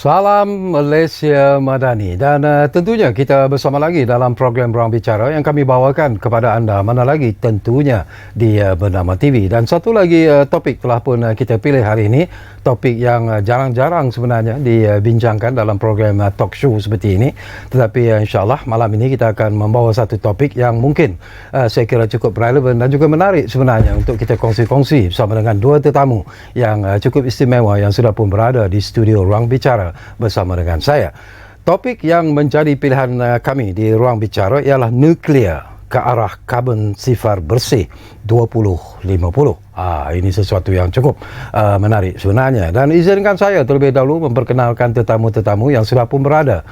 Salam Malaysia Madani dan tentunya kita bersama lagi dalam program Ruang Bicara yang kami bawakan kepada anda, mana lagi tentunya di Bernama TV. Dan satu lagi topik telah pun kita pilih hari ini, topik yang jarang-jarang sebenarnya dibincangkan dalam program talk show seperti ini, tetapi insyaAllah malam ini kita akan membawa satu topik yang mungkin saya kira cukup relevan dan juga menarik sebenarnya untuk kita kongsi-kongsi bersama dengan dua tetamu yang cukup istimewa yang sudah pun berada di studio Ruang Bicara bersama dengan saya. Topik yang menjadi pilihan kami di Ruang Bicara ialah nuklear ke arah karbon sifar bersih 2050. Ini sesuatu yang cukup menarik sebenarnya. Dan izinkan saya terlebih dahulu memperkenalkan tetamu-tetamu yang sudah pun berada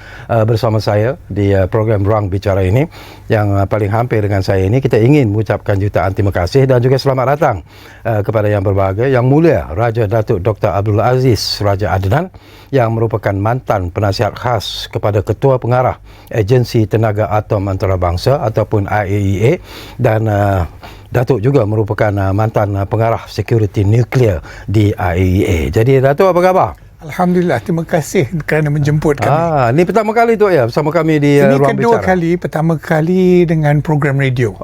bersama saya di program Ruang Bicara ini. Yang paling hampir dengan saya ini, kita ingin mengucapkan jutaan terima kasih dan juga selamat datang kepada yang berbahagia, Yang Mulia Raja Datuk Dr. Abdul Aziz Raja Adnan, yang merupakan mantan penasihat khas kepada Ketua Pengarah Agensi Tenaga Atom Antarabangsa ataupun IAEA, dan Datuk juga merupakan mantan pengarah security nuklear di IAEA. Jadi Datuk, apa khabar? Alhamdulillah, terima kasih kerana menjemput kami. Ini pertama kali tu ya bersama kami di Ruang Bicara. Ini kedua kali, pertama kali dengan program radio.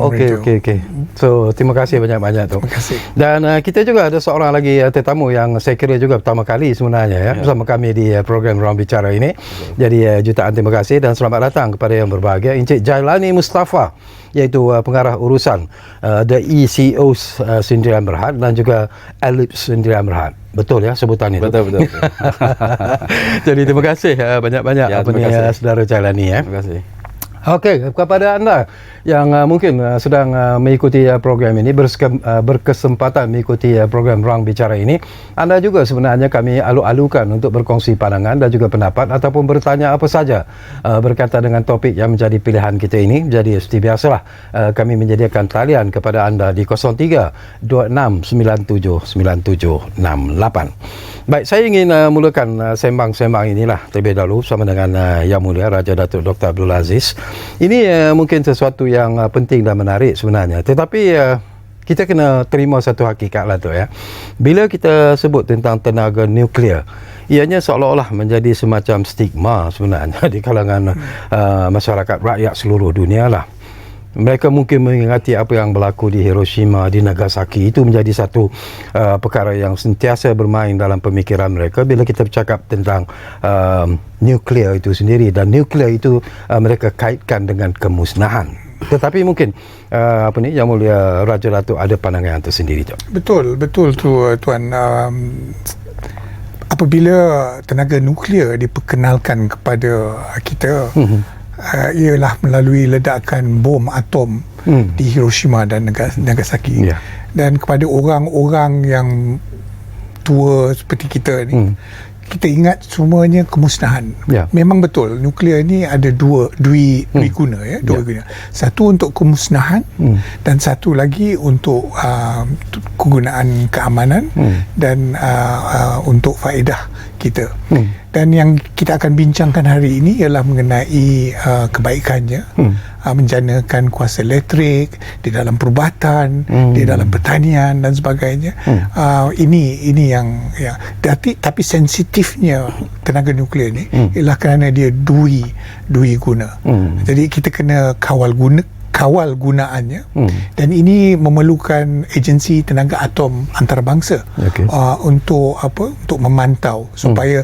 Okey. So, terima kasih banyak-banyak tu. Terima kasih. Dan kita juga ada seorang lagi tetamu yang saya kira juga pertama kali sebenarnya bersama kami di program Ruang Bicara ini. Jadi jutaan terima kasih dan selamat datang kepada yang berbahagia, Encik Jailani Mustafa, iaitu pengarah urusan The ECOs Sdn Bhd dan juga Ellipse Sdn Bhd. Betul ya sebutan itu? Betul. Jadi terima kasih banyak-banyak saudara Jailani ya. Terima kasih. Okey, kepada anda yang mungkin sedang mengikuti program ini, berkesempatan mengikuti program Ruang Bicara ini, anda juga sebenarnya kami alu-alukan untuk berkongsi pandangan dan juga pendapat ataupun bertanya apa saja berkaitan dengan topik yang menjadi pilihan kita ini. Jadi seperti biasalah, kami menyediakan talian kepada anda di 0326979768. Baik, saya ingin mulakan sembang-sembang inilah terlebih dahulu bersama dengan Yang Mulia Raja Datuk Dr. Abdul Aziz. Ini mungkin sesuatu yang penting dan menarik sebenarnya, tetapi kita kena terima satu hakikat lah tu ya. Bila kita sebut tentang tenaga nuklear, ianya seolah-olah menjadi semacam stigma sebenarnya di kalangan masyarakat rakyat seluruh dunia lah. Mereka mungkin mengingati apa yang berlaku di Hiroshima, di Nagasaki. Itu menjadi satu perkara yang sentiasa bermain dalam pemikiran mereka bila kita bercakap tentang nuklear itu sendiri. Dan nuklear itu mereka kaitkan dengan kemusnahan. Tetapi mungkin Yang Mulia Raja Datuk ada pandangan yang tersendiri tu. Betul tu Tuan. Apabila tenaga nuklear diperkenalkan kepada kita, ialah melalui ledakan bom atom di Hiroshima dan Nagasaki. Dan kepada orang-orang yang tua seperti kita ni, kita ingat semuanya kemusnahan. Memang betul, nuklear ni ada dua guna ya, guna. Satu untuk kemusnahan dan satu lagi untuk kegunaan keamanan dan untuk faedah kita. Dan yang kita akan bincangkan hari ini ialah mengenai kebaikannya, menjanakan kuasa elektrik di dalam perubatan, di dalam pertanian dan sebagainya. Ini yang tapi sensitifnya tenaga nuklear ni ialah kerana dia dui guna. Jadi kita kena kawal gunaannya, dan ini memerlukan agensi tenaga atom antarabangsa untuk memantau supaya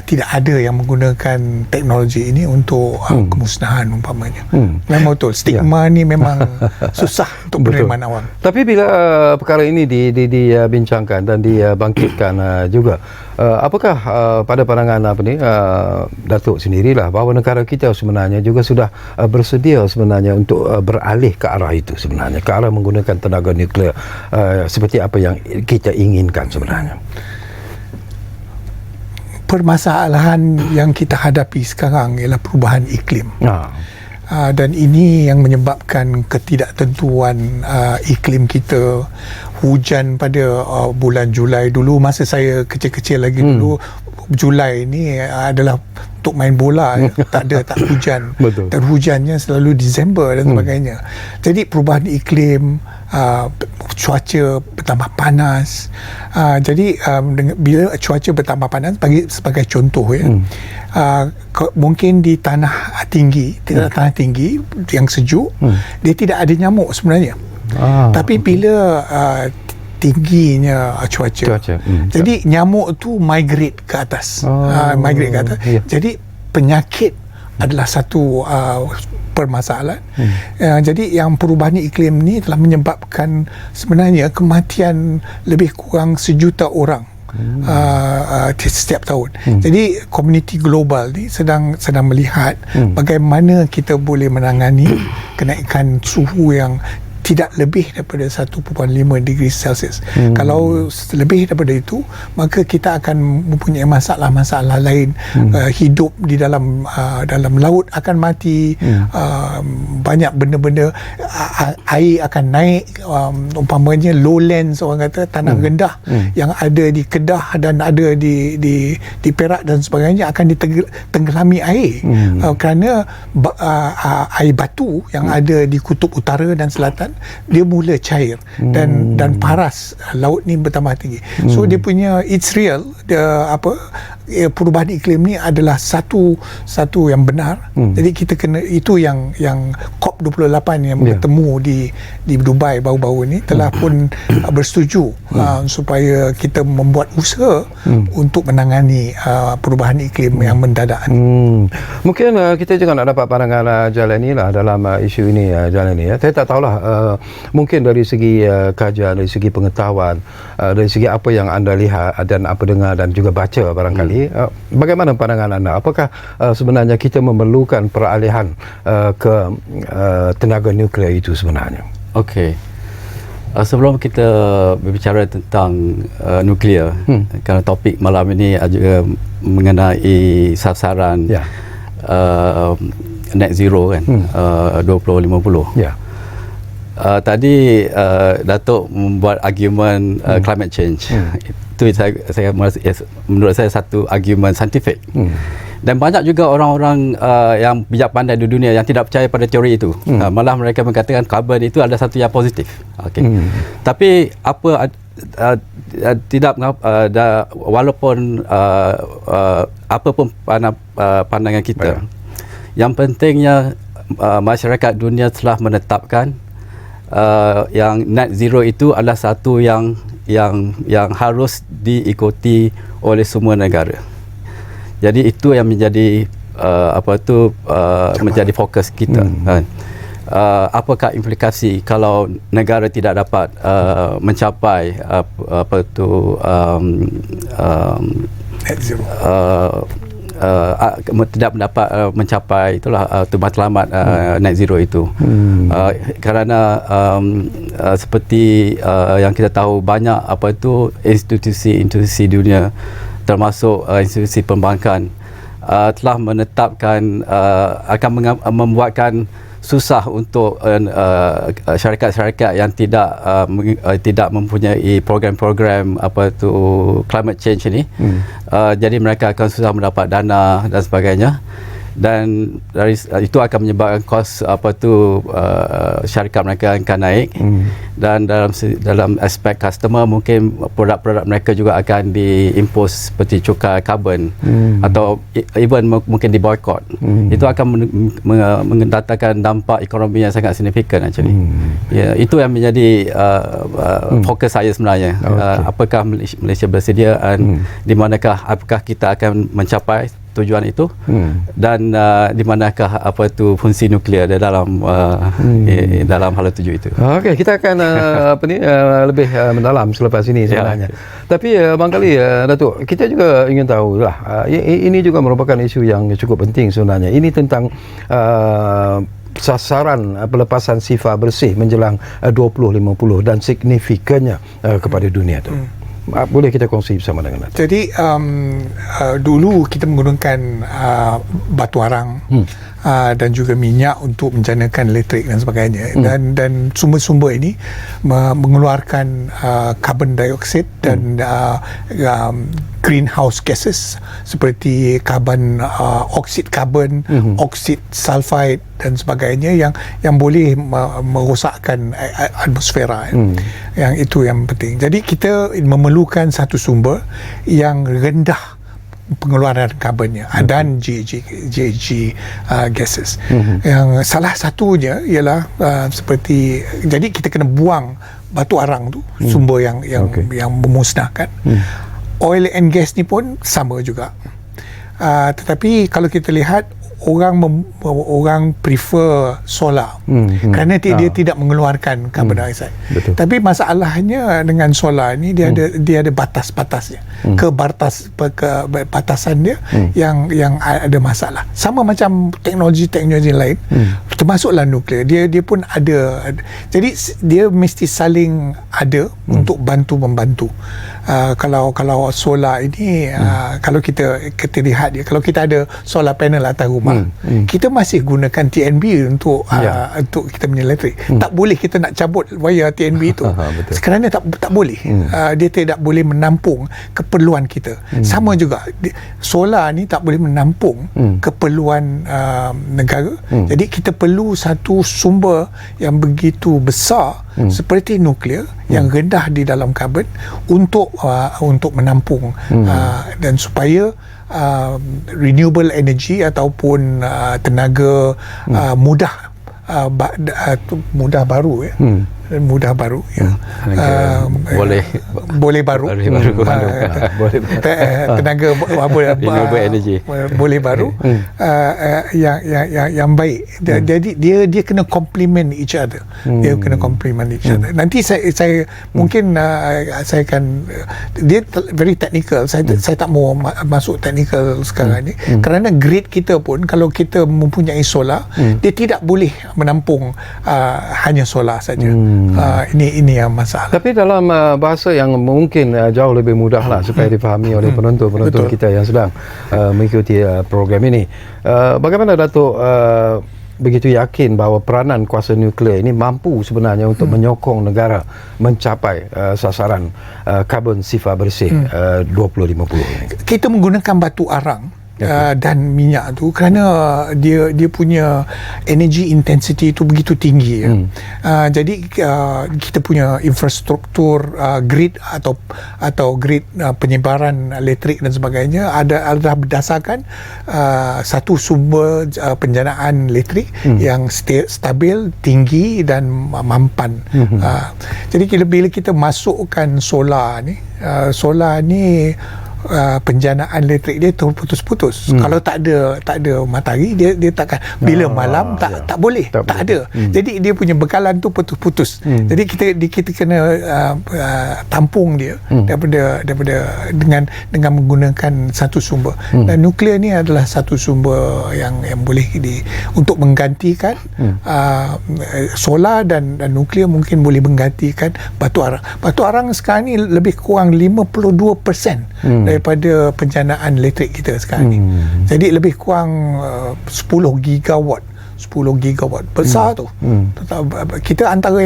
tidak ada yang menggunakan teknologi ini untuk kemusnahan umpamanya. Memang betul, stigma ni memang susah untuk penerimaan awam. Tapi bila perkara ini dibincangkan dan dibangkitkan juga, apakah pada pandangan Datuk sendirilah bahawa negara kita sebenarnya juga sudah bersedia sebenarnya untuk beralih ke arah itu sebenarnya, ke arah menggunakan tenaga nuklear seperti apa yang kita inginkan sebenarnya? Permasalahan yang kita hadapi sekarang ialah perubahan iklim. Dan ini yang menyebabkan ketidaktentuan iklim kita. Hujan pada bulan Julai dulu, masa saya kecil-kecil lagi dulu, Julai ni adalah untuk main bola, tak hujan. Betul. Dan hujannya selalu Disember dan sebagainya. Jadi perubahan iklim, cuaca bertambah panas. Jadi bila cuaca bertambah panas, bagi sebagai contoh ya, mungkin di tanah tinggi, tanah tinggi yang sejuk, dia tidak ada nyamuk sebenarnya. Tapi bila tingginya cuaca. Jadi nyamuk tu migrate ke atas. Jadi penyakit adalah satu permasalahan. Jadi yang perubahan iklim ni telah menyebabkan sebenarnya kematian lebih kurang 1 juta orang setiap tahun. Jadi komuniti global ni sedang melihat bagaimana kita boleh menangani kenaikan suhu yang tidak lebih daripada 1.5 degree Celsius. Kalau lebih daripada itu, maka kita akan mempunyai masalah-masalah lain. Hidup di dalam laut akan mati, banyak benda-benda, air akan naik, umpamanya lowlands, orang kata tanah rendah yang ada di Kedah dan ada di Perak dan sebagainya akan ditenggelami air kerana air batu yang ada di kutub utara dan selatan dia mula cair dan paras. Laut ni bertambah tinggi. So dia punya it's real, perubahan iklim ni adalah satu yang benar. Jadi kita kena, itu yang COP28 yang bertemu di Dubai baru-baru ni telah pun bersetuju supaya kita membuat usaha untuk menangani perubahan iklim yang mendadak. Mungkin kita juga nak dapat pandangan Jalani lah dalam isu ini, Jalani ya. Saya tak tahulah, mungkin dari segi kajian, dari segi pengetahuan, dari segi apa yang anda lihat dan apa dengar dan juga baca barangkali, bagaimana pandangan anda? Apakah sebenarnya kita memerlukan peralihan ke tenaga nuklear itu sebenarnya? Okey. Sebelum kita berbicara tentang nuklear, kerana topik malam ini juga mengenai sasaran net zero kan, 2050. Tadi Datuk membuat argument climate change. Itu saya menurut saya satu argument saintifik. Dan banyak juga orang-orang yang bijak pandai di dunia yang tidak percaya pada teori itu. Malah mereka mengatakan karbon itu adalah satu yang positif. Tapi tidak walaupun apa pun pandangan kita, yang pentingnya masyarakat dunia telah menetapkan yang net zero itu adalah satu yang harus diikuti oleh semua negara. Jadi itu yang menjadi menjadi fokus kita. Apakah implikasi kalau negara tidak dapat mencapai Net zero. Tidak mendapat mencapai itulah matlamat net zero itu. Kerana seperti yang kita tahu, banyak institusi dunia termasuk institusi perbankan telah menetapkan akan membuatkan susah untuk syarikat-syarikat yang tidak mempunyai program-program climate change ini. Jadi mereka akan susah mendapat dana dan sebagainya, dan dari itu akan menyebabkan kos syarikat mereka akan naik. Dan dalam aspek customer, mungkin produk-produk mereka juga akan diimpos seperti cukai karbon atau even mungkin diboykot. Itu akan mendatangkan dampak ekonomi yang sangat signifikan actually. Itu yang menjadi fokus saya sebenarnya. Apakah Malaysia bersedia dan di manakah apakah kita akan mencapai tujuan itu, dan di manakah fungsi nuklear dalam dalam hal tuju itu. Okey, kita akan lebih mendalam selepas ini sebenarnya. Tapi barangkali Datuk, kita juga ingin tahu lah, ini juga merupakan isu yang cukup penting sebenarnya. Ini tentang sasaran pelepasan sifar bersih menjelang 2050 dan signifikannya kepada dunia itu. Boleh kita kongsi bersama dengan Datuk? Jadi dulu kita menggunakan batu arang dan juga minyak untuk menjanakan elektrik dan sebagainya. Dan sumber-sumber ini mengeluarkan carbon dioxide dan greenhouse gases seperti oksid karbon, oksid sulfide dan sebagainya yang boleh merosakkan atmosfera. Yang itu yang penting. Jadi kita memerlukan satu sumber yang rendah pengeluaran karbonnya dan GHG gases. Yang salah satunya ialah seperti, jadi kita kena buang batu arang tu, sumber yang memusnahkan. Oil and gas ni pun sama juga. Tetapi kalau kita lihat, orang prefer solar kerana dia tidak mengeluarkan carbon dioxide. Betul. Tapi masalahnya dengan solar ni dia ada batas-batasnya. Batasan dia yang ada masalah. Sama macam teknologi lain, termasuklah nuklear. Dia pun ada. Jadi dia mesti saling ada untuk bantu-membantu. Kalau solar ini kalau kita lihat dia, kalau kita ada solar panel atas rumah, kita masih gunakan TNB untuk kita punya elektrik. Tak boleh kita nak cabut wayar TNB itu. Kerana tak boleh. Dia tidak boleh menampung keperluan kita. Sama juga solar ni tak boleh menampung keperluan negara. Jadi kita perlu satu sumber yang begitu besar seperti nuklear yang rendah di dalam karbon untuk menampung dan supaya renewable energy ataupun tenaga mudah baru mudah baru boleh baru tenaga renewable energy boleh baru yang baik. Jadi dia kena complement each other. Nanti saya mungkin saya akan dia very technical. Saya tak mau masuk technical sekarang ni kerana grid kita pun, kalau kita mempunyai solar, dia tidak boleh menampung hanya solar saja. Ini yang masalah. Tapi dalam bahasa yang mungkin jauh lebih mudah lah supaya difahami oleh penonton kita yang sedang mengikuti program ini. Bagaimana Datuk begitu yakin bahawa peranan kuasa nuklear ini mampu sebenarnya untuk menyokong negara mencapai sasaran karbon sifar bersih 2050 ini? Kita menggunakan batu arang dan minyak tu kerana dia punya energy intensity tu begitu tinggi. Jadi kita punya infrastruktur grid atau grid penyebaran elektrik dan sebagainya adalah berdasarkan satu sumber penjanaan elektrik yang stabil, tinggi dan mampan. Jadi bila kita masukkan solar ni penjanaan elektrik dia terputus-putus. Kalau tak ada matahari, dia takkan, bila malam tak boleh, tak ada. Jadi dia punya bekalan tu putus-putus. Jadi kita kena tampung dia daripada dengan menggunakan satu sumber. Dan nuklear ni adalah satu sumber yang boleh untuk menggantikan solar dan nuklear, mungkin boleh menggantikan batu arang. Batu arang sekarang ni lebih kurang 52% daripada penjanaan elektrik kita sekarang ni. Jadi lebih kurang 10 gigawatt besar tu. Kita antara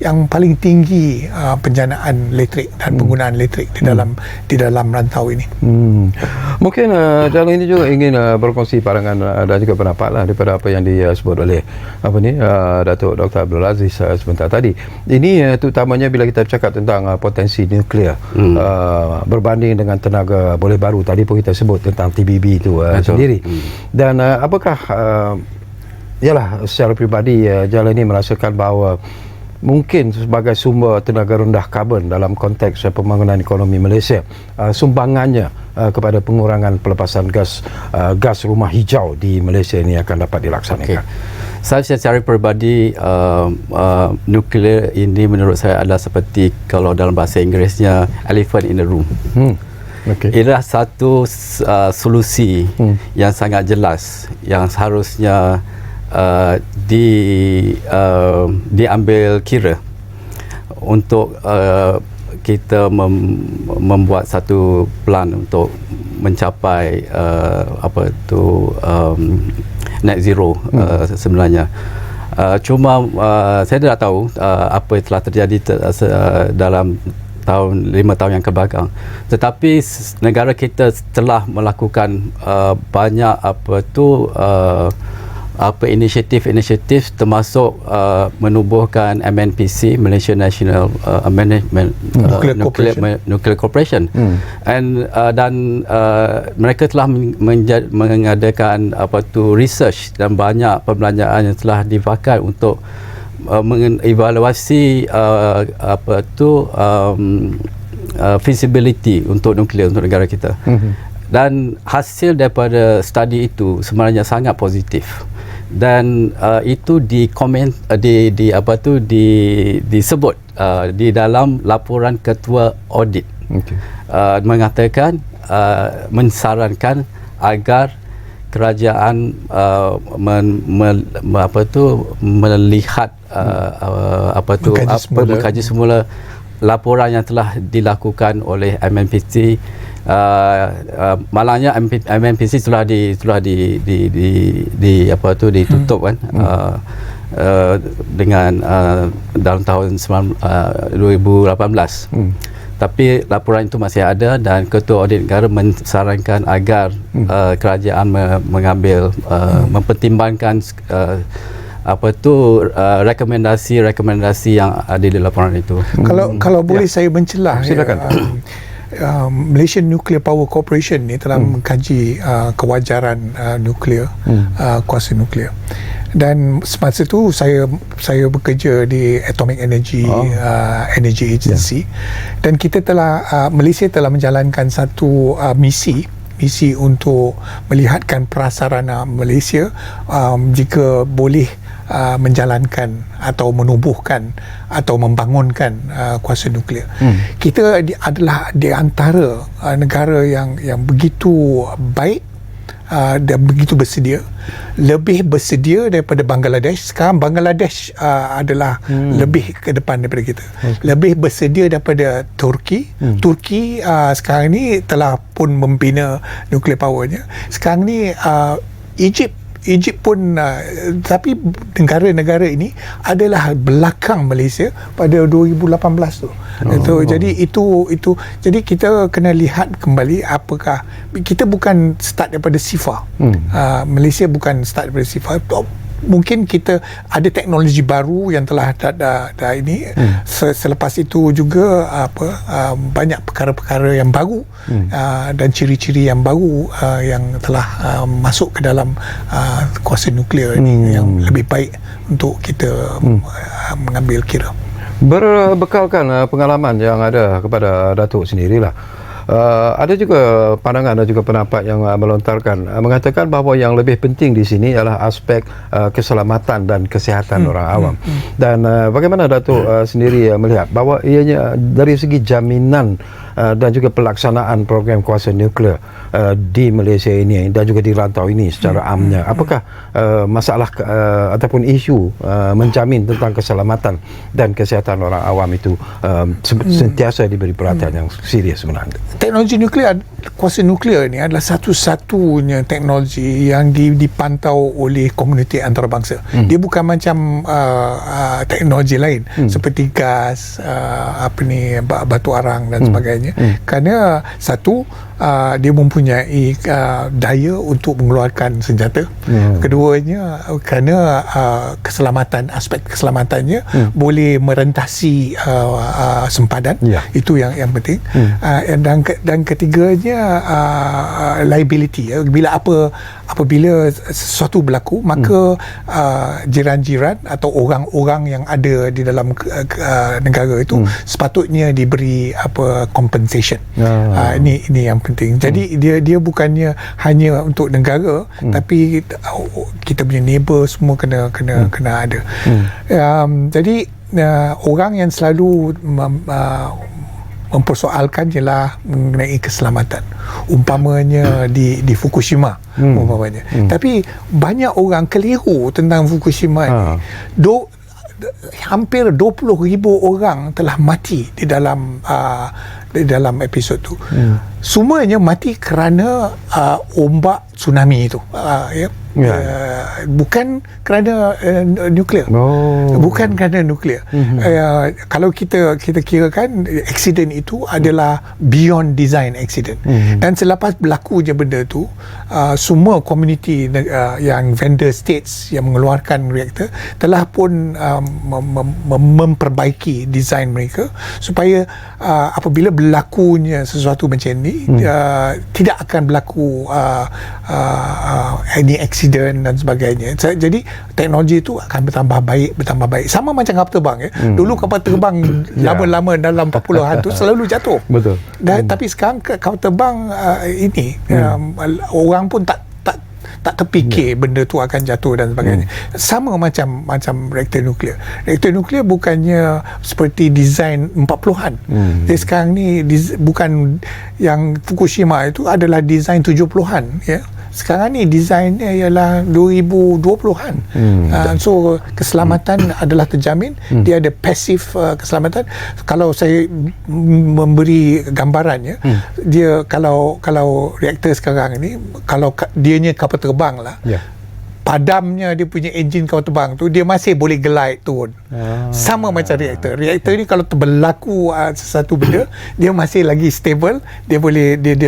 yang paling tinggi penjanaan elektrik dan penggunaan elektrik di dalam rantau ini. Mungkin dalam ini juga ingin berkongsi pandangan dan juga pendapat lah daripada apa yang disebut oleh Datuk Dr. Abdul Aziz sebentar tadi. Ini terutamanya bila kita bercakap tentang potensi nuklear berbanding dengan tenaga boleh baru. Tadi pun kita sebut tentang TBB itu sendiri. Dan apakah secara peribadi Jalal ini merasakan bahawa mungkin sebagai sumber tenaga rendah karbon dalam konteks pembangunan ekonomi Malaysia, sumbangannya kepada pengurangan pelepasan gas rumah hijau di Malaysia ini akan dapat dilaksanakan? Saya secara peribadi nuklear ini menurut saya adalah seperti, kalau dalam bahasa Inggerisnya, elephant in the room. Ialah satu solusi yang sangat jelas yang seharusnya diambil kira untuk kita membuat satu plan untuk mencapai net zero sebenarnya. Cuma saya tidak tahu apa yang telah terjadi dalam 5 tahun yang kebelakang, tetapi negara kita telah melakukan banyak inisiatif termasuk menubuhkan MNPC, Malaysia National Nuclear Corporation, dan mereka telah mengadakan research dan banyak perbelanjaan yang telah dipakai untuk mengevaluasi feasibility untuk nuklear untuk negara kita. Dan hasil daripada study itu sebenarnya sangat positif, dan itu disebut di dalam laporan ketua audit, mengatakan mensarankan agar kerajaan melihat mengkaji semula laporan yang telah dilakukan oleh MNPC. Malangnya MNPC telah ditutup kan, dengan dalam tahun 2018. Tapi laporan itu masih ada, dan Ketua Audit Negara mensarankan agar kerajaan mengambil mempertimbangkan rekomendasi yang ada di laporan itu. Kalau boleh saya mencelah, silakan. Malaysian Nuclear Power Corporation ni telah mengkaji kewajaran nuklear, kuasa nuklear. Dan semasa itu saya bekerja di Atomic Energy Agency, dan kita Malaysia telah menjalankan satu misi untuk melihatkan prasarana Malaysia jika boleh menjalankan atau menubuhkan atau membangunkan kuasa nuklear. Kita adalah di antara negara yang begitu baik dan begitu bersedia, lebih bersedia daripada Bangladesh. Sekarang Bangladesh adalah lebih ke depan daripada kita, lebih bersedia daripada Turki. Turki sekarang ni telah pun membina nuclear powernya. Sekarang ni Egypt pun, tapi negara-negara ini adalah belakang Malaysia pada 2018 tu. Jadi jadi kita kena lihat kembali apakah kita bukan start daripada sifar. Malaysia bukan start daripada sifar. Mungkin kita ada teknologi baru yang telah ada ini. Selepas itu juga banyak perkara-perkara yang baru dan ciri-ciri yang baru yang telah masuk ke dalam kuasa nuklear ini yang lebih baik untuk kita mengambil kira. Berbekalkan pengalaman yang ada kepada Datuk sendirilah, ada juga pandangan dan juga pendapat yang melontarkan mengatakan bahawa yang lebih penting di sini adalah aspek keselamatan dan kesihatan orang awam. Dan bagaimana Datuk sendiri melihat bahawa ianya dari segi jaminan dan juga pelaksanaan program kuasa nuklear di Malaysia ini dan juga di rantau ini secara amnya, apakah masalah ataupun isu menjamin tentang keselamatan dan kesihatan orang awam itu sentiasa diberi perhatian yang serius sebenarnya? Teknologi nuklear, kuasa nuklear ini adalah satu-satunya teknologi yang dipantau oleh komuniti antarabangsa. Dia bukan macam teknologi lain seperti gas, batu arang dan sebagainya. Kerana satu, dia mempunyai daya untuk mengeluarkan senjata. Keduanya, kerana keselamatan, aspek keselamatannya boleh merentasi sempadan. Itu yang penting. Dan ketiganya liability. Apabila sesuatu berlaku, maka jiran-jiran atau orang-orang yang ada di dalam negara itu sepatutnya diberi compensation. Ini yang penting. Jadi dia bukannya hanya untuk negara, tapi kita punya neighbor semua kena ada. Jadi orang yang selalu mempersoalkan ialah mengenai keselamatan, umpamanya di Fukushima umpamanya. Tapi banyak orang keliru tentang Fukushima ni. Hampir 20,000 orang telah mati di dalam episod tu. semuanya mati kerana ombak tsunami itu. Bukan kerana nuklear. Bukan kerana nuklear. Kalau kita kirakan accident itu adalah beyond design accident. Dan selepas berlakunya benda tu, semua community yang vendor states yang mengeluarkan reaktor telah pun memperbaiki design mereka supaya apabila berlakunya sesuatu macam ni, tidak akan berlaku any accident dan sebagainya. Jadi teknologi itu akan bertambah baik. Sama macam kapal terbang ya. Dulu kapal terbang lama-lama dalam 40-an tu selalu jatuh. Betul. Tapi sekarang kapal terbang ini orang pun tak terfikir benda tu akan jatuh dan sebagainya. Sama macam reaktor nuklear. Reaktor nuklear bukannya seperti desain 40-an. Jadi sekarang ni bukan yang Fukushima itu adalah desain 70-an ya. Sekarang ni desainnya ialah 2020-an. So keselamatan adalah terjamin. Dia ada pasif keselamatan. Kalau saya memberi gambarannya, dia kalau reaktor sekarang ni, kalau dianya kapal terbang lah, padamnya dia punya enjin kapal terbang tu, dia masih boleh glide turun. Sama macam reaktor. Reaktor ni kalau berlaku sesuatu benda, dia masih lagi stable, dia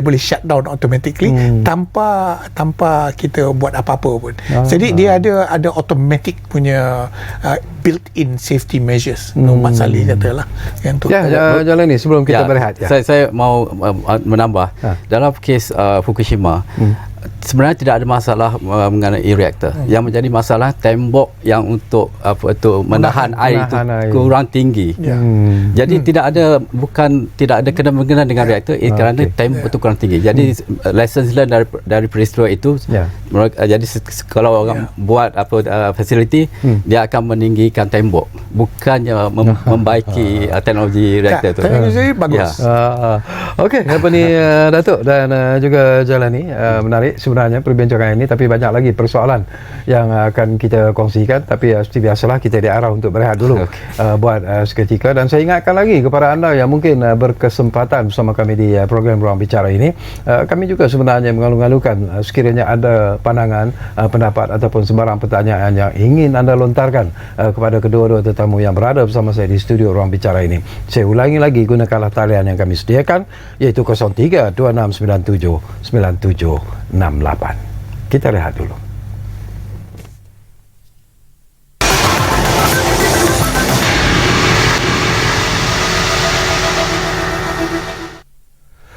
boleh shut down automatically tanpa kita buat apa-apa pun. Jadi dia ada automatic punya built-in safety measures. Mat Saleh katalah yang tu. Jalan ni sebelum kita berehat. Saya mau menambah dalam kes Fukushima. Sebenarnya tidak ada masalah mengenai reaktor. Yang menjadi masalah tembok yang untuk menahan air itu kurang tinggi. Jadi tidak ada kena-mengena dengan reaktor kerana tembok itu kurang tinggi. Jadi lessons learned dari peristiwa itu, jadi kalau orang buat facility, dia akan meninggikan tembok, bukannya membaiki teknologi reaktor itu. Teknologi bagus. Okey, apa ni Datuk dan juga Jalan ni menarik sebenarnya perbincangan ini, tapi banyak lagi persoalan yang akan kita kongsikan, tapi seperti biasalah kita diarah untuk berehat dulu buat seketika. Dan saya ingatkan lagi kepada anda yang mungkin berkesempatan bersama kami di program Ruang Bicara ini, kami juga sebenarnya mengalu-alukan sekiranya ada pandangan, pendapat ataupun sembarang pertanyaan yang ingin anda lontarkan kepada kedua-dua tetamu yang berada bersama saya di studio Ruang Bicara ini. Saya ulangi lagi, gunakanlah talian yang kami sediakan, iaitu 03 2697 9768. Kita rehat dulu.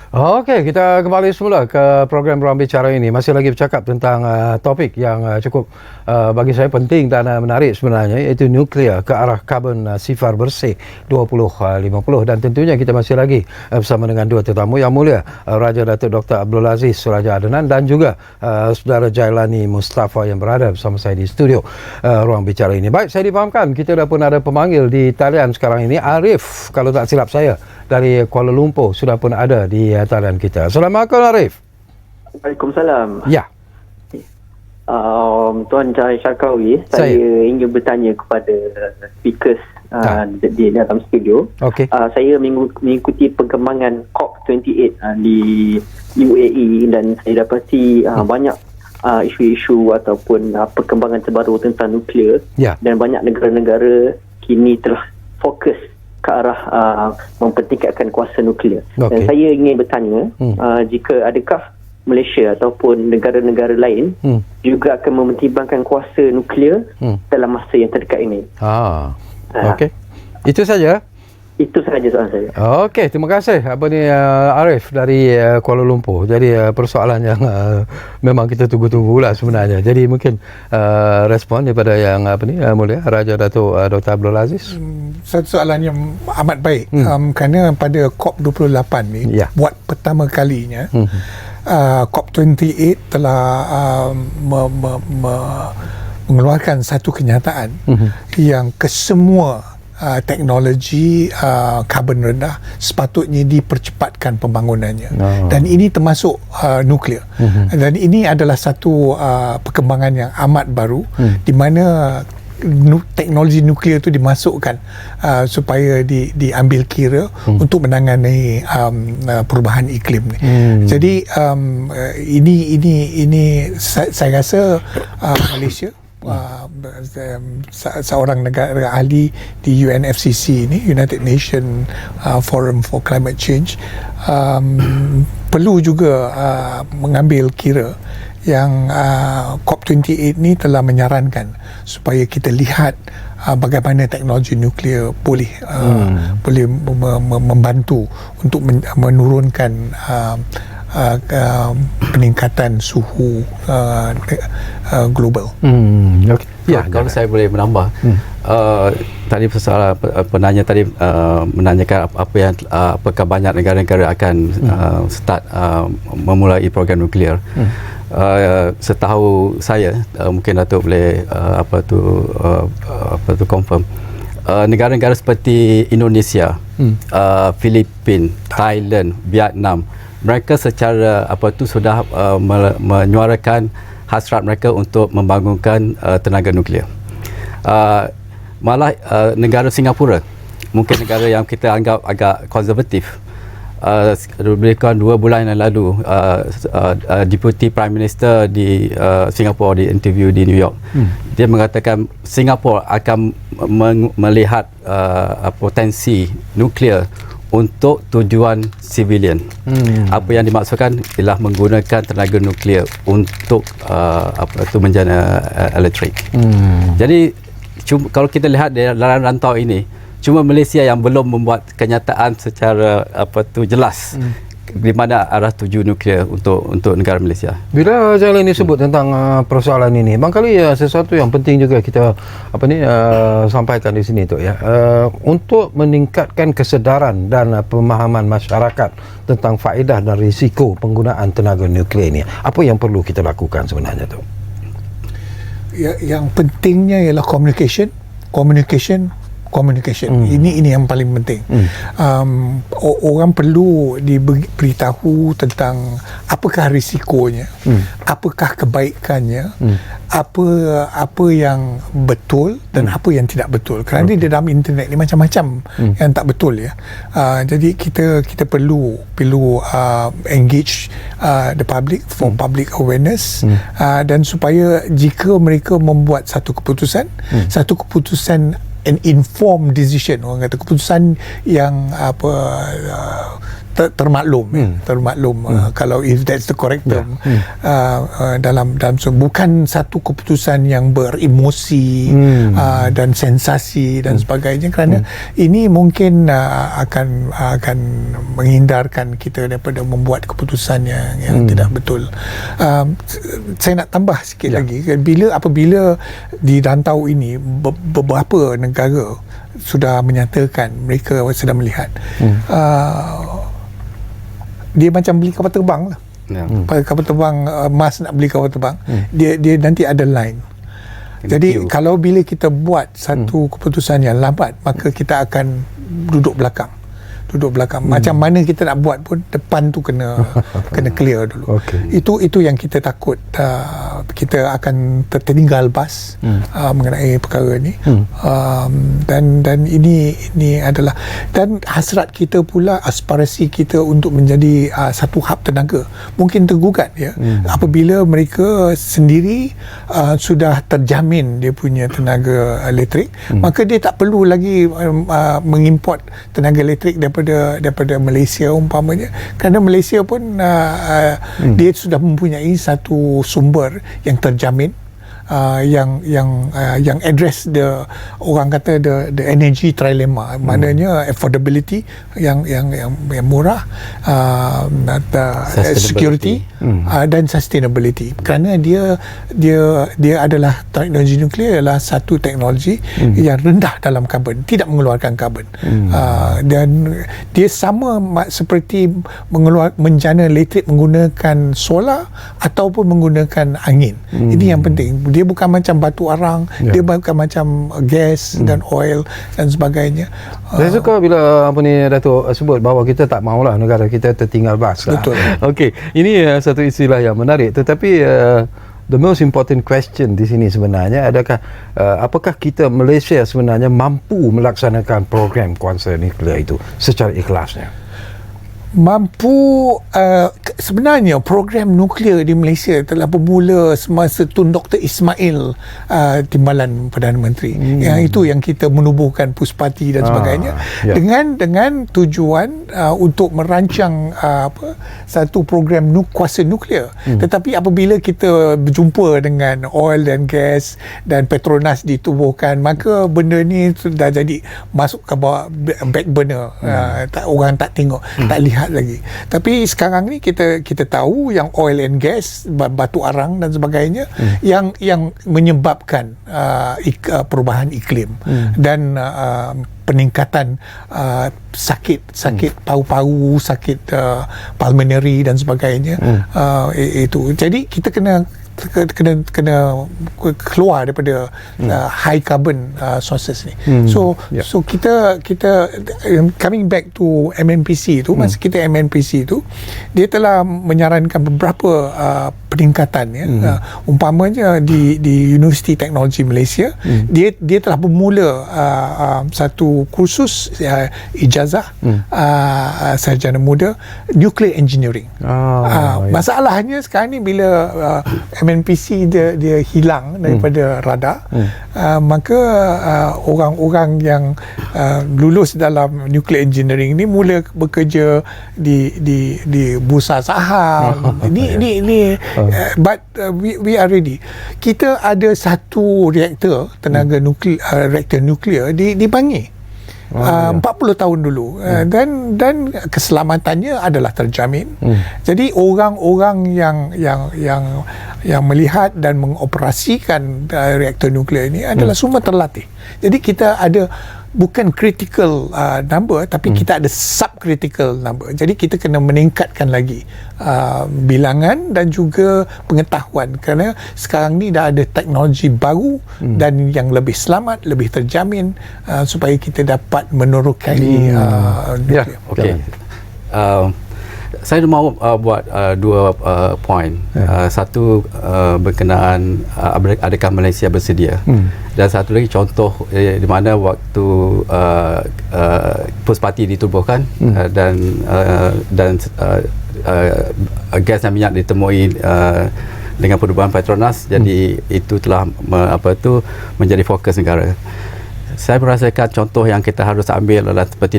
Okey, kita kembali semula ke program Ruang Bicara ini. Masih lagi bercakap tentang topik yang cukup bagi saya penting dan menarik sebenarnya, iaitu nuklear ke arah karbon sifar bersih 2050. Dan tentunya kita masih lagi bersama dengan dua tetamu yang mulia, Raja Datuk Dr. Abdul Aziz Suraja Adnan dan juga Saudara Jailani Mustafa yang berada bersama saya di studio Ruang Bicara ini. Baik, saya difahamkan kita dah pun ada pemanggil di talian sekarang ini. Arif, kalau tak silap saya, dari Kuala Lumpur sudah pun ada di talian kita. Assalamualaikum Arif. Waalaikumsalam. Ya. Tuan Cahaya Syarkawi, saya ingin bertanya kepada speakers di dalam studio. Okey. Saya mengikuti perkembangan COP28 di UAE dan saya dapati banyak isu-isu ataupun perkembangan terbaru tentang nuklear, dan banyak negara-negara kini telah fokus ke arah mempertingkatkan kuasa nuklear. Dan saya ingin bertanya, jika adakah Malaysia ataupun negara-negara lain juga akan mempertimbangkan kuasa nuklear dalam masa yang terdekat ini. Okey. Itu saja. Itu sahaja soalan saya. Okey, terima kasih. Apa ni Arif dari Kuala Lumpur. Jadi persoalan yang memang kita tunggu-tunggulah sebenarnya. Jadi mungkin respon daripada yang mulia Raja Datuk Dr. Abdul Aziz. Satu soalan yang amat baik. Kerana pada COP28 ni buat pertama kalinya COP28 telah mengeluarkan satu kenyataan yang kesemua teknologi karbon rendah sepatutnya dipercepatkan pembangunannya, dan ini termasuk nuklear. Dan ini adalah satu perkembangan yang amat baru, di mana teknologi nuklear itu dimasukkan supaya diambil kira untuk menangani perubahan iklim ni. Jadi ini saya rasa Malaysia seorang negara ahli di UNFCCC ni, United Nations Forum for Climate Change, perlu juga mengambil kira yang COP28 ni telah menyarankan supaya kita lihat bagaimana teknologi nuklear boleh membantu untuk menurunkan peningkatan suhu global. Ya, kalau saya boleh menambah, tadi persoalan penanya tadi menanyakan apakah banyak negara-negara akan start memulai program nuklear. Setahu saya, mungkin Datuk boleh confirm, negara-negara seperti Indonesia, Filipina, Thailand, Vietnam, mereka secara sudah menyuarakan hasrat mereka untuk membangunkan tenaga nuklear. Malah negara Singapura, mungkin negara yang kita anggap agak konservatif, lebih kurang 2 bulan yang lalu Deputy Prime Minister di Singapura di interview di New York, dia mengatakan Singapura akan melihat potensi nuklear untuk tujuan civilian. Apa yang dimaksudkan ialah menggunakan tenaga nuklear untuk menjana elektrik. Jadi kalau kita lihat dalam rantau ini, cuma Malaysia yang belum membuat kenyataan secara jelas di mana arah tuju nuklear untuk negara Malaysia. Bila Jalil ini sebut tentang persoalan ini, barangkali sesuatu yang penting juga kita sampaikan di sini tu untuk meningkatkan kesedaran dan pemahaman masyarakat tentang faedah dan risiko penggunaan tenaga nuklear ini. Apa yang perlu kita lakukan sebenarnya tu? Yang pentingnya ialah communication. Ini yang paling penting. Orang perlu diberitahu tentang apakah risikonya, apakah kebaikannya, apa yang betul dan apa yang tidak betul. Kerana di dalam internet ni macam-macam yang tak betul jadi kita perlu engage the public for public awareness, dan supaya jika mereka membuat satu keputusan an informed decision, orang kata keputusan yang termaklum. Kalau if that's the correct term, dalam bukan satu keputusan yang beremosi dan sensasi dan sebagainya, kerana ini mungkin akan menghindarkan kita daripada membuat keputusan yang tidak betul. Saya nak tambah sikit lagi, apabila di rantau ini beberapa negara sudah menyatakan mereka sedang melihat, dia macam beli kapal terbang lah. Kapal terbang, Mas nak beli kapal terbang, dia nanti ada line. Jadi kalau bila kita buat satu keputusan yang lambat, maka kita akan duduk belakang. Macam mana kita nak buat pun, depan tu kena clear dulu. Itu yang kita takut, kita akan tertinggal bas mengenai perkara ni. Dan ini adalah, dan hasrat kita pula, aspirasi kita untuk menjadi satu hub tenaga mungkin tergugat apabila mereka sendiri sudah terjamin dia punya tenaga elektrik, maka dia tak perlu lagi mengimport tenaga elektrik daripada Malaysia umpamanya, kerana Malaysia pun dia sudah mempunyai satu sumber yang terjamin, yang address orang kata the energy trilemma, maknanya affordability yang murah, security dan sustainability. Kerana dia adalah, teknologi nuklear adalah satu teknologi yang rendah dalam karbon, tidak mengeluarkan karbon, dan dia sama seperti menjana elektrik menggunakan solar ataupun menggunakan angin. Ini yang penting. Dia bukan macam batu arang, dia bukan macam gas dan oil dan sebagainya. Saya suka bila Datuk sebut bahawa kita tak mahulah negara kita tertinggal bas lah. Betul. Okey, ini satu istilah yang menarik, tetapi the most important question di sini sebenarnya apakah kita Malaysia sebenarnya mampu melaksanakan program kuasa nuklear itu secara ikhlasnya? Mampu, sebenarnya program nuklear di Malaysia telah bermula semasa Tun Dr. Ismail timbalan Perdana Menteri. Yang itu yang kita menubuhkan Puspati dan sebagainya, dengan tujuan untuk merancang satu program kuasa nuklear. Tetapi apabila kita berjumpa dengan oil dan gas dan Petronas ditubuhkan, maka benda ni sudah jadi masuk ke bawah back burner. Orang tak tengok, tak lihat lagi. Tapi sekarang ni kita tahu yang oil and gas, batu arang dan sebagainya yang menyebabkan perubahan iklim dan peningkatan sakit paru-paru, sakit pulmonary dan sebagainya. Itu. Jadi kita kena keluar daripada high carbon sources ni. So kita coming back to MNPC tu, masa kita MNPC tu, dia telah menyarankan beberapa peningkatan umpamanya di Universiti Teknologi Malaysia, dia telah bermula satu kursus ijazah sarjana muda nuclear engineering. Masalahnya sekarang ni bila MNPC dia hilang daripada radar, maka orang-orang yang lulus dalam nuclear engineering ni mula bekerja di bursa saham. But we are ready. Kita ada satu reaktor tenaga nuklear, reaktor nuklear di Bangi. 40 tahun dulu, dan keselamatannya adalah terjamin. Jadi orang-orang yang melihat dan mengoperasikan reaktor nuklear ini adalah semua terlatih. Jadi kita ada bukan critical number, tapi kita ada subcritical number. Jadi kita kena meningkatkan lagi bilangan dan juga pengetahuan, kerana sekarang ni dah ada teknologi baru dan yang lebih selamat, lebih terjamin, supaya kita dapat menerokai nuklear. Okey. Saya mahu buat dua point. Satu berkenaan adakah Malaysia bersedia, dan satu lagi contoh di mana waktu Puspati ditubuhkan dan gas dan minyak ditemui dengan perubahan Petronas, jadi itu telah menjadi fokus negara. Saya merasakan contoh yang kita harus ambil adalah seperti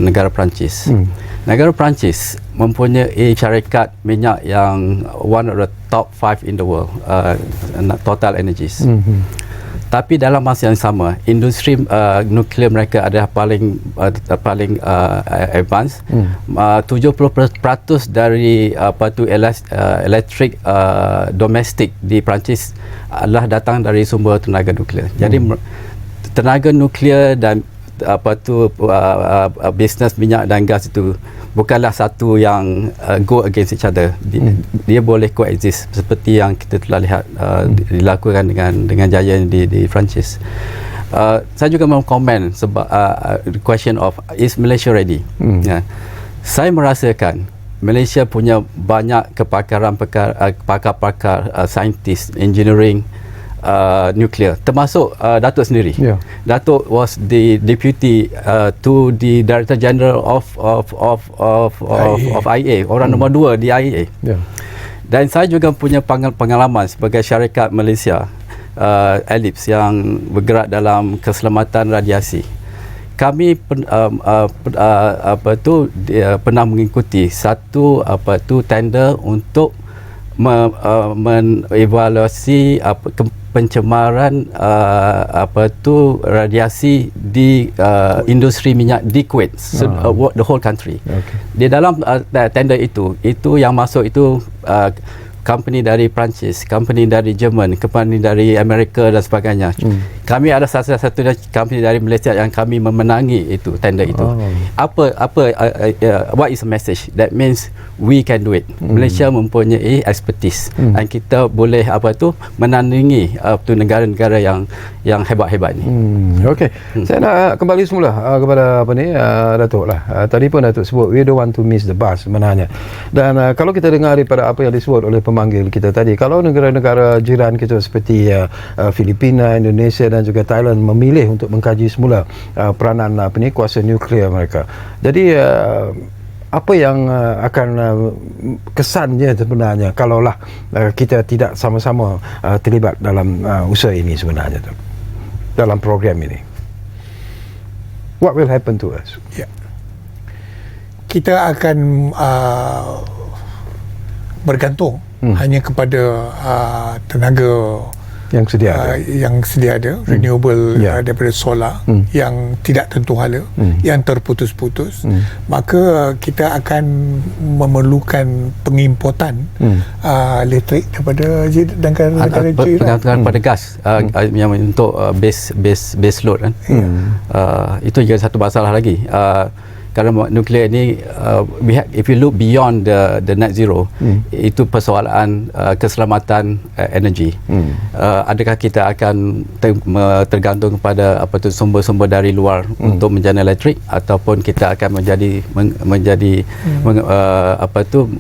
negara Perancis. Negara Perancis mempunyai syarikat minyak yang one of the top 5 in the world, Total Energies. Tapi dalam masa yang sama, industri nuklear mereka adalah paling advance. 70% dari elektrik domestik di Perancis adalah datang dari sumber tenaga nuklear. Jadi tenaga nuklear dan bisnes minyak dan gas itu bukanlah satu yang go against each other. Dia boleh coexist seperti yang kita telah lihat dilakukan dengan jaya di Perancis. Saya juga mau komen sebab question of is Malaysia ready? Saya merasakan Malaysia punya banyak kepakaran pakar-pakar saintis engineering nuklear, termasuk Datuk sendiri. Datuk was the deputy to the Director General of IEA, orang nombor 2 di IEA. Dan saya juga punya pengalaman sebagai syarikat Malaysia Ellipse yang bergerak dalam keselamatan radiasi. Kami pernah mengikuti satu tender untuk mengevaluasi pencemaran radiasi di industri minyak di Kuwait, the whole country. Di dalam tender itu yang masuk itu company dari Perancis, company dari Jerman, company dari Amerika dan sebagainya. Kami ada satu-satunya company dari Malaysia yang kami memenangi itu tender itu. What is the message? That means we can do it. Malaysia mempunyai expertise dan kita boleh menandingi negara-negara yang hebat-hebat ni. Okey. Saya nak kembali semula kepada Datuk lah. Tadi pun Datuk sebut we don't want to miss the bus sebenarnya. Dan kalau kita dengar daripada apa yang disebut oleh pemanggil kita tadi, kalau negara-negara jiran kita seperti Filipina, Indonesia dan juga Thailand memilih untuk mengkaji semula peranan kuasa nuklear mereka. Jadi apa yang akan kesannya sebenarnya kalaulah kita tidak sama-sama terlibat dalam usaha ini sebenarnya tu, dalam program ini? What will happen to us? Ya. Kita akan bergantung hanya kepada tenaga yang sedia ada, renewable daripada solar yang tidak tentu hala, yang terputus-putus, maka kita akan memerlukan pengimportan elektrik daripada negara jiran. Pergantungan pada gas yang untuk base load kan. Itu juga satu masalah lagi. Kerana nuklear ni if you look beyond the net zero, itu persoalan keselamatan energi. Adakah kita akan tergantung kepada sumber-sumber dari luar untuk menjana elektrik, ataupun kita akan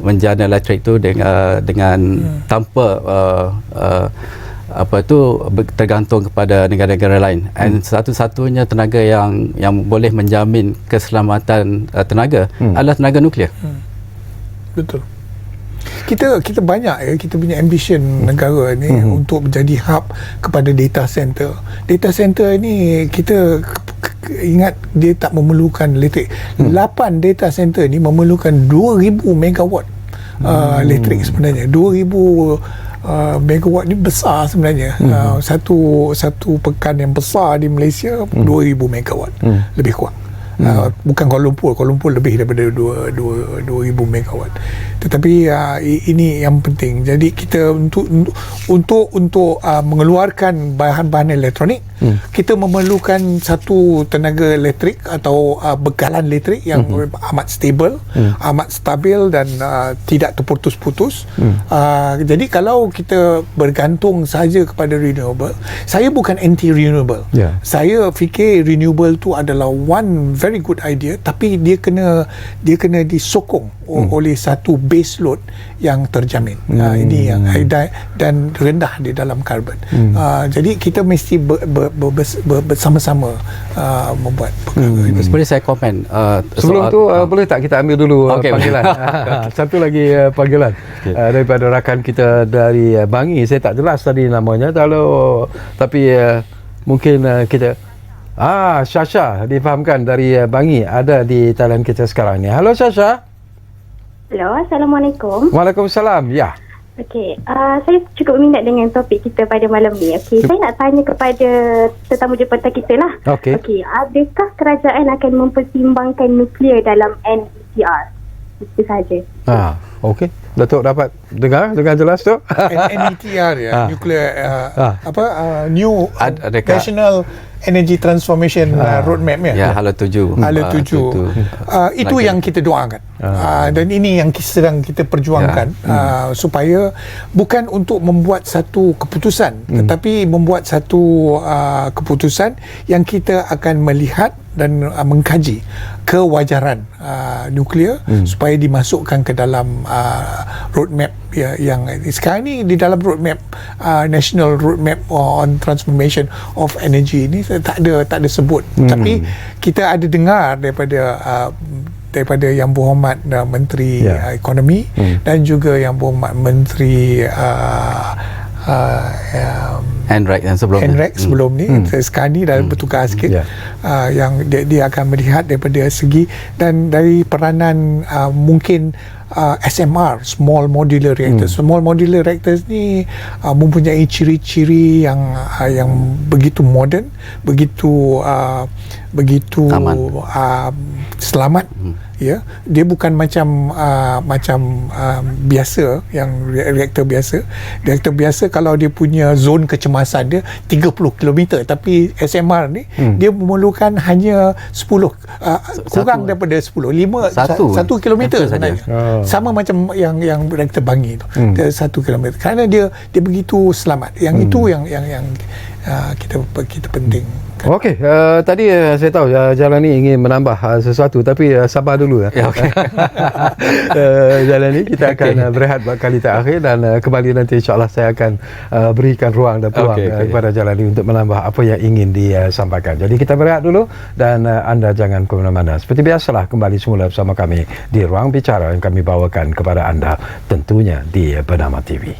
menjana elektrik tu dengan tanpa tergantung kepada negara-negara lain. Dan satu-satunya tenaga yang boleh menjamin keselamatan tenaga adalah tenaga nuklear. Betul. Kita banyak kita punya ambition negara ni untuk menjadi hub kepada data center. Data center ni kita ingat dia tak memerlukan elektrik. 8 data center ni memerlukan 2000 megawatt elektrik sebenarnya. 2000 megawatt ni besar sebenarnya. Satu pekan yang besar di Malaysia 2000 megawatt lebih kurang. Bukan Kuala Lumpur lebih daripada 2000 megawatt. Tetapi ini yang penting. Jadi kita untuk mengeluarkan bahan-bahan elektronik, kita memerlukan satu tenaga elektrik atau bekalan elektrik yang amat stable, amat stabil dan tidak terputus-putus. Jadi kalau kita bergantung saja kepada renewable, saya bukan anti renewable. Saya fikir renewable tu adalah one very good idea, tapi dia kena disokong oleh satu base load yang terjamin. Ini yang dan rendah di dalam karbon. Jadi kita mesti bersama-sama membuat perkara ini. Boleh saya komen sebelum tu boleh tak kita ambil dulu panggilan? Satu lagi panggilan daripada rakan kita dari Bangi. Saya tak jelas tadi namanya, tapi mungkin kita Syasha difahamkan dari Bangi ada di talian kita sekarang ni. Halo Syasha. Hello, Assalamualaikum. Waalaikumsalam. Ya. Okey, saya cukup minat dengan topik kita pada malam ni. Okey, saya nak tanya kepada tetamu jemputan kita lah. Okey, adakah kerajaan akan mempertimbangkan nuklear dalam NETR? Itu saja. Okey. Datuk dapat dengar jelas tu? NETR nuclear new national energy transformation roadmap hala 7. Itu yang kita doakan. Dan ini yang sedang kita perjuangkan, supaya bukan untuk membuat satu keputusan, tetapi membuat satu keputusan yang kita akan melihat dan mengkaji kewajaran nuklear supaya dimasukkan ke dalam roadmap yang sekarang ni di dalam roadmap national roadmap on transformation of energy ni tak ada sebut, tapi kita ada dengar daripada Yang Berhormat Menteri Ekonomi dan juga Yang Berhormat Menteri Enric sebelum ni, sekarang ni dah bertukar sikit, yang dia akan melihat daripada segi dan dari peranan mungkin SMR, Small Modular Reactors. Small Modular Reactors ni mempunyai ciri-ciri yang begitu moden, begitu selamat. Ya, dia bukan macam biasa, yang reaktor biasa. Reaktor biasa kalau dia punya zon kecemasan dia 30 km, tapi SMR ni dia memerlukan hanya 10 kurang daripada 10, 1 km sebenarnya. Sama macam yang reaktor Bangi tu. 1 km. Kerana dia begitu selamat. Yang itu yang kita penting. Okey, tadi saya tahu Jalan ni ingin menambah sesuatu, tapi sabar dulu. Okay. Jalan ni kita akan berehat buat kali terakhir, dan kembali nanti insyaAllah saya akan berikan ruang dan peluang kepada Jalan ni untuk menambah apa yang ingin disampaikan. Jadi kita berehat dulu, dan anda jangan ke mana-mana. Seperti biasalah, kembali semula bersama kami di Ruang Bicara yang kami bawakan kepada anda tentunya di Bernama TV.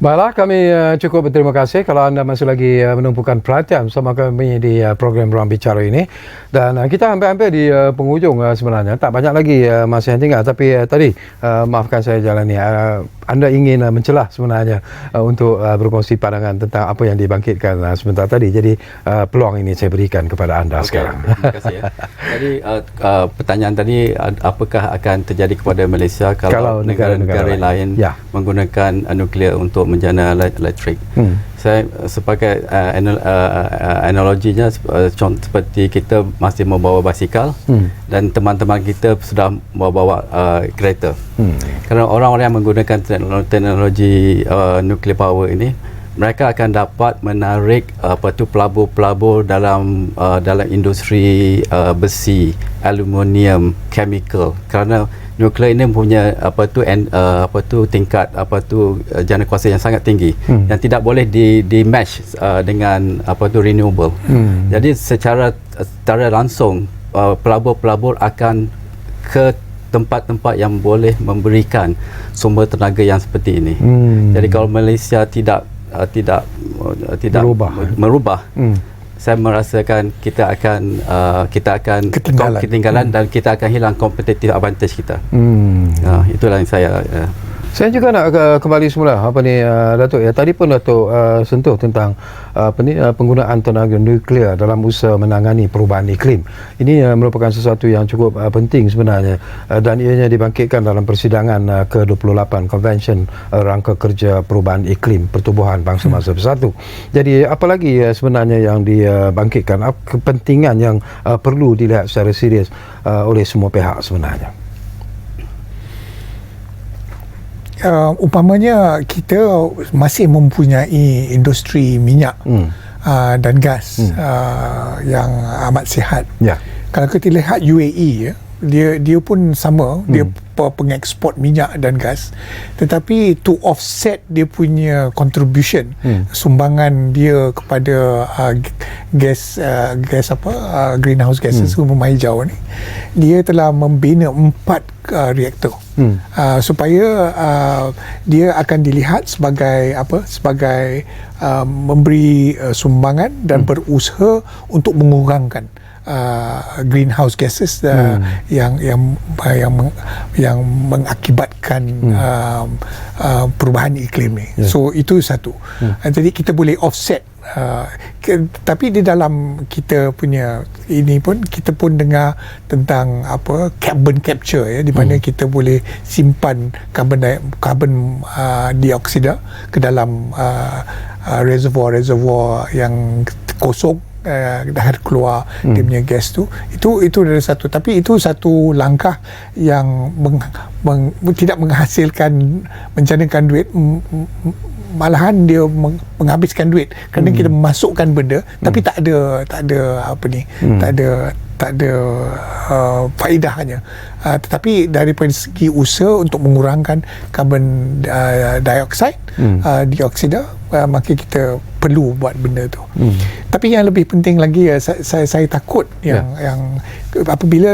Baiklah, kami cukup berterima kasih kalau anda masih lagi menumpukan perhatian bersama kami di program Ruang Bicara ini. Dan kita hampir-hampir di penghujung sebenarnya. Tak banyak lagi masa yang tinggal, tapi tadi maafkan saya Jalan ni. Anda ingin mencelah sebenarnya untuk berkongsi pandangan tentang apa yang dibangkitkan sebentar tadi. Jadi peluang ini saya berikan kepada anda sekarang. Terima kasih. Jadi pertanyaan tadi, apakah akan terjadi kepada Malaysia kalau negara-negara lain menggunakan nuklear untuk menjana elektrik? Saya sebagai analoginya seperti kita masih membawa basikal dan teman-teman kita sudah membawa kereta. Kerana orang-orang yang menggunakan teknologi nuclear power ini, mereka akan dapat menarik pelabur-pelabur dalam industri besi, aluminium, chemical. Kerana nuklear ini punya tingkat jana kuasa yang sangat tinggi yang tidak boleh di match dengan renewable. Jadi secara langsung pelabur-pelabur akan ke tempat-tempat yang boleh memberikan sumber tenaga yang seperti ini. Jadi kalau Malaysia tidak merubah, saya merasakan kita akan ketinggalan dan kita akan hilang competitive advantage kita. Itulah yang saya juga nak kembali semula Datuk ya. Tadi pun Datuk sentuh tentang penggunaan tenaga nuklear dalam usaha menangani perubahan iklim. Ini merupakan sesuatu yang cukup penting sebenarnya, dan ianya dibangkitkan dalam persidangan ke-28 Konvensyen Rangka Kerja Perubahan Iklim Pertubuhan Bangsa-Bangsa Bersatu. Jadi apa lagi sebenarnya yang dibangkitkan, kepentingan yang perlu dilihat secara serius oleh semua pihak sebenarnya? Umpamanya kita masih mempunyai industri minyak dan gas yang amat sihat. Kalau kita lihat UAE, dia pun sama, dia pengeksport minyak dan gas, tetapi to offset dia punya contribution, sumbangan dia kepada greenhouse gases, rumah hijau ni, dia telah membina 4 reaktor supaya dia akan dilihat sebagai memberi sumbangan dan berusaha untuk mengurangkan greenhouse gases yang mengakibatkan perubahan iklim ni. So itu satu. Jadi kita boleh offset. Tapi di dalam kita punya ini pun, kita pun dengar tentang carbon capture ya, di mana kita boleh simpan carbon dioksida ke dalam reservoir yang kosong, dah keluar dia punya gas tu. Itu adalah satu, tapi itu satu langkah yang tidak menghasilkan, menjanakan duit, malahan dia menghabiskan duit kerana kita memasukkan benda tapi tak ada faedahnya. Tetapi daripada segi usaha untuk mengurangkan carbon dioksida, maka kita perlu buat benda tu. Tapi yang lebih penting lagi, saya takut yang apabila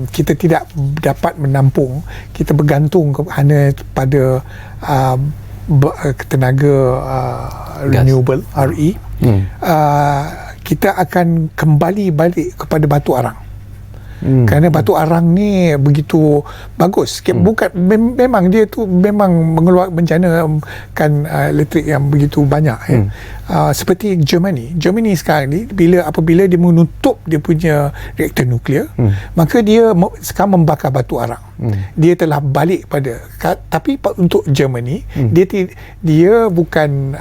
kita tidak dapat menampung, kita bergantung hanya pada tenaga renewable RE, kita akan kembali balik kepada batu arang. Kerana batu arang ni begitu bagus. Bukan memang dia tu memang menjanakan elektrik yang begitu banyak. Seperti Germany sekarang ni apabila dia menutup dia punya reaktor nuklear, maka dia sekarang membakar batu arang. Dia telah balik pada, tapi untuk Germany dia bukan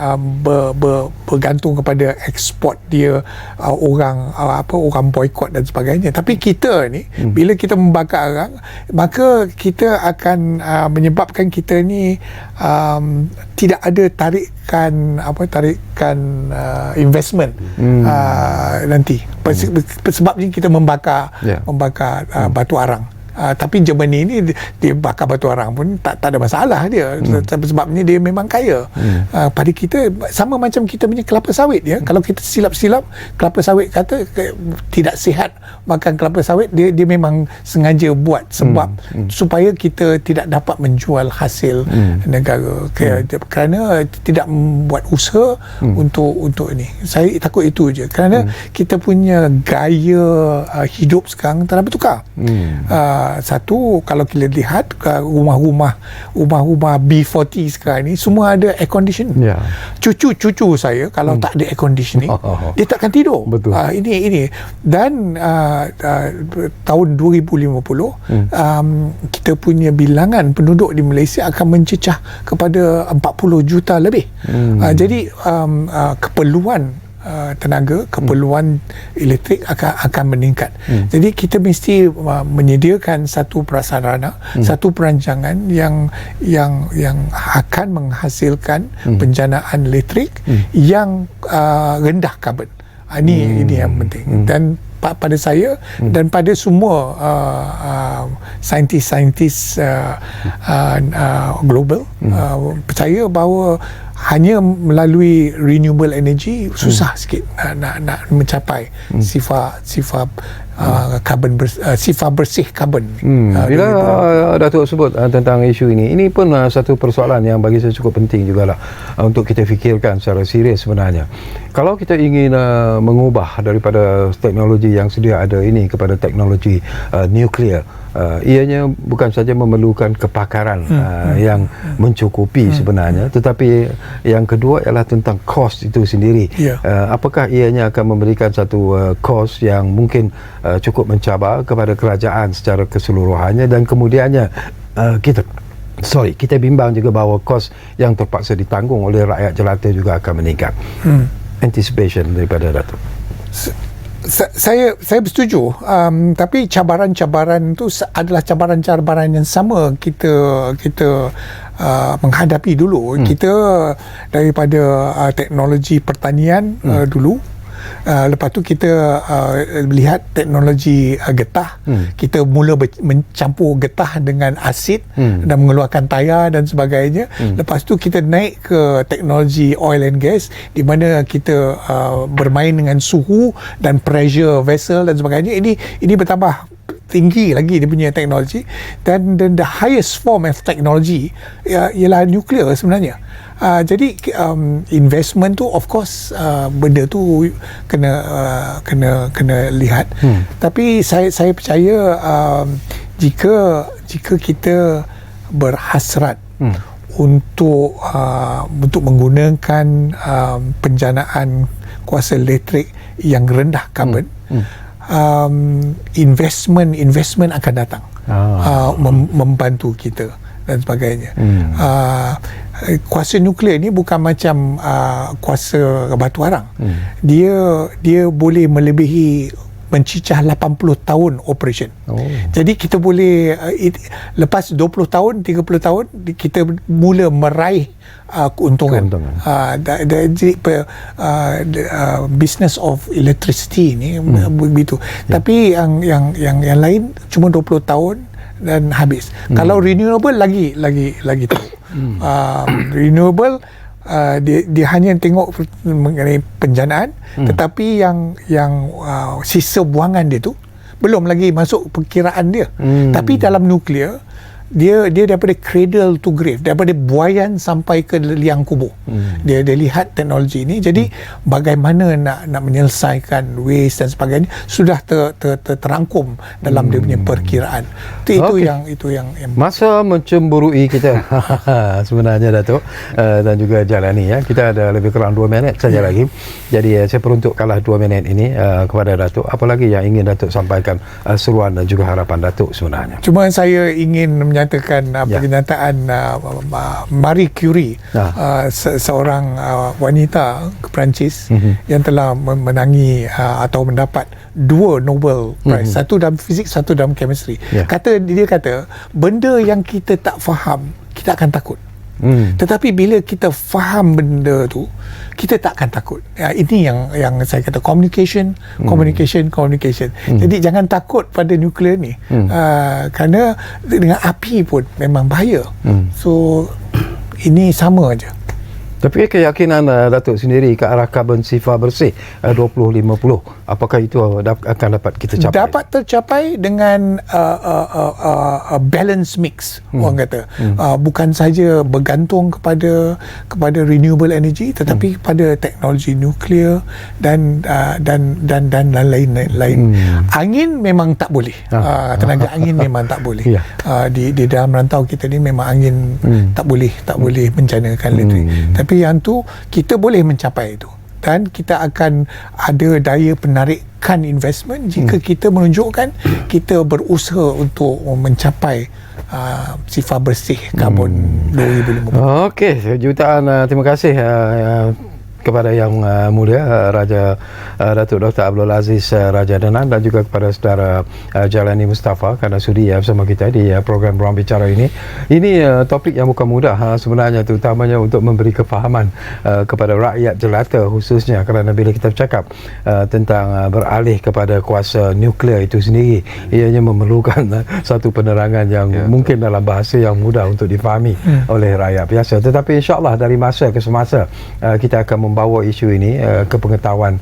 bergantung kepada ekspor dia, orang boikot dan sebagainya. Tapi kita ni bila kita membakar arang, maka kita akan menyebabkan kita ni tidak ada tarikan investment nanti. Sebabnya kita membakar batu arang. Tapi Germany ni dia bakar batu arang pun tak ada masalah dia, sebabnya dia memang kaya. Pada kita sama macam kita punya kelapa sawit ya. Kalau kita silap-silap kelapa sawit kata tidak sihat makan kelapa sawit, dia memang sengaja buat sebab supaya kita tidak dapat menjual hasil negara kerana tidak membuat usaha untuk ini. Saya takut itu je, kerana kita punya gaya hidup sekarang telah bertukar. Satu, kalau kita lihat rumah-rumah B40 sekarang ni semua ada air condition. Cucu saya kalau tak ada air conditioning, dia takkan tidur. Betul. Ini dan tahun 2050 kita punya bilangan penduduk di Malaysia akan mencecah kepada 40 juta lebih. Jadi keperluan tenaga, keperluan elektrik akan meningkat. Jadi kita mesti menyediakan satu prasarana, satu perancangan yang akan menghasilkan penjanaan elektrik yang rendah karbon. Ini yang penting. Dan pada saya dan pada semua saintis global percaya bahawa hanya melalui renewable energy susah sikit nak mencapai sifar bersih karbon. Bila Datuk sebut tentang isu ini pun satu persoalan yang bagi saya cukup penting jugalah untuk kita fikirkan secara serius sebenarnya. Kalau kita ingin mengubah daripada teknologi yang sedia ada ini kepada teknologi nuklear, ianya bukan saja memerlukan kepakaran yang mencukupi sebenarnya, tetapi yang kedua ialah tentang kos itu sendiri. Apakah ianya akan memberikan satu kos yang mungkin cukup mencabar kepada kerajaan secara keseluruhannya, dan kemudiannya kita bimbang juga bahawa kos yang terpaksa ditanggung oleh rakyat jelata juga akan meningkat. Anticipation daripada Datuk. Saya bersetuju, tapi cabaran-cabaran itu adalah cabaran-cabaran yang sama kita menghadapi dulu. Kita daripada teknologi pertanian dulu, lepas tu kita lihat teknologi getah. Kita mula mencampur getah dengan asid dan mengeluarkan tayar dan sebagainya. Lepas tu kita naik ke teknologi oil and gas, di mana kita bermain dengan suhu dan pressure vessel dan sebagainya. Ini bertambah tinggi lagi dia punya teknologi, dan the highest form of technology ialah nuklear sebenarnya. Jadi investment tu of course benda tu kena lihat. Tapi saya percaya jika kita berhasrat untuk menggunakan penjanaan kuasa elektrik yang rendah karbon, investment akan datang membantu kita dan sebagainya. Kuasa nuklear ni bukan macam kuasa batu arang. Dia boleh melebihi mencicah 80 tahun operation. Jadi kita boleh lepas 20 tahun, 30 tahun kita mula meraih keuntungan. Jadi business of electricity ni begitu. Tapi yang lain cuma 20 tahun dan habis. Kalau renewable lagi tahu. Renewable dia hanya tengok mengenai penjanaan, tetapi yang sisa buangan dia tu belum lagi masuk perkiraan dia. Tapi dalam nuklear dia daripada cradle to grave, daripada buaian sampai ke liang kubur. Dia lihat teknologi ini, jadi bagaimana nak menyelesaikan waste dan sebagainya sudah terangkum dalam dia punya perkiraan. Itu yang masa mencemburui kita sebenarnya, Datuk, dan juga jalani ya. Kita ada lebih kurang 2 minit saja lagi. Jadi saya peruntukkanlah 2 minit ini kepada Datuk. Apa lagi yang ingin Datuk sampaikan, seruan dan juga harapan Datuk sebenarnya? Cuma saya ingin menyatakan kenyataan Marie Curie, seorang wanita Perancis yang telah menangi atau mendapat 2 Nobel Prize, satu dalam fizik, satu dalam chemistry. Dia kata benda yang kita tak faham, kita akan takut. Tetapi bila kita faham benda tu, kita tak akan takut. Ini yang saya kata communication. Jadi jangan takut pada nuklear ni, kerana dengan api pun memang bahaya. So ini sama aja. Tapi keyakinan Datuk sendiri ke arah karbon sifar bersih 2050, apakah itu akan dapat kita capai? Dapat tercapai dengan balance mix, orang kata. Bukan saja bergantung kepada renewable energy, tetapi kepada teknologi nuklear dan lain-lain. Angin memang tak boleh. Tenaga angin memang tak boleh. Di dalam rantau kita ni memang angin tak boleh bencanakan elektrik. Tapi yang tu kita boleh mencapai itu, dan kita akan ada daya penarikan investment jika kita menunjukkan kita berusaha untuk mencapai sifar bersih karbon 2050. Okey, jutaan terima kasih kepada Yang Mulia Raja Datuk Dr. Abdul Aziz Raja Danan, dan juga kepada saudara Jalani Mustafa kerana sudi bersama kita di program Ruang Bicara ini. Ini topik yang bukan mudah sebenarnya, terutamanya untuk memberi kefahaman kepada rakyat jelata khususnya, kerana bila kita bercakap tentang beralih kepada kuasa nuklear itu sendiri, ianya memerlukan satu penerangan yang mungkin dalam bahasa yang mudah untuk difahami oleh rakyat biasa. Tetapi insya-Allah dari masa ke semasa kita akan membawa isu ini ke pengetahuan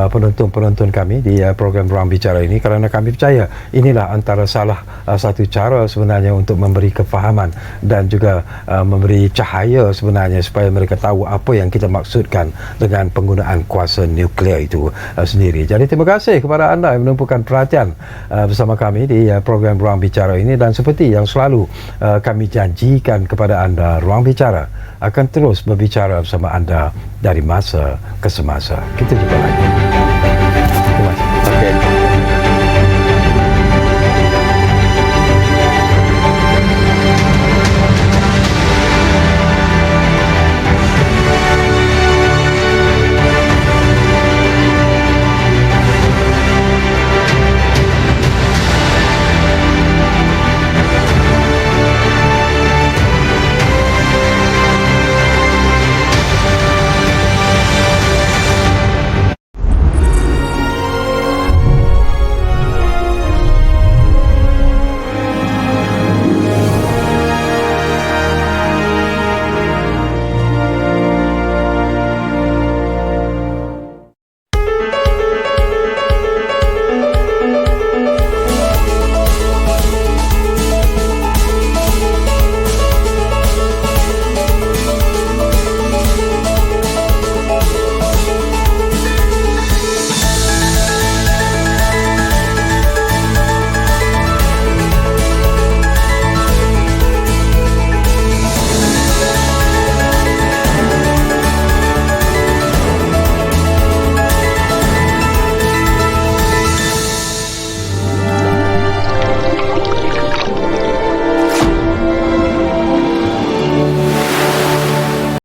penonton-penonton kami di program Ruang Bicara ini, kerana kami percaya inilah antara salah satu cara sebenarnya untuk memberi kefahaman dan juga memberi cahaya sebenarnya supaya mereka tahu apa yang kita maksudkan dengan penggunaan kuasa nuklear itu sendiri. Jadi terima kasih kepada anda yang menumpukan perhatian bersama kami di program Ruang Bicara ini, dan seperti yang selalu kami janjikan kepada anda, Ruang Bicara akan terus berbicara bersama anda dari masa ke semasa. Kita jumpa lagi.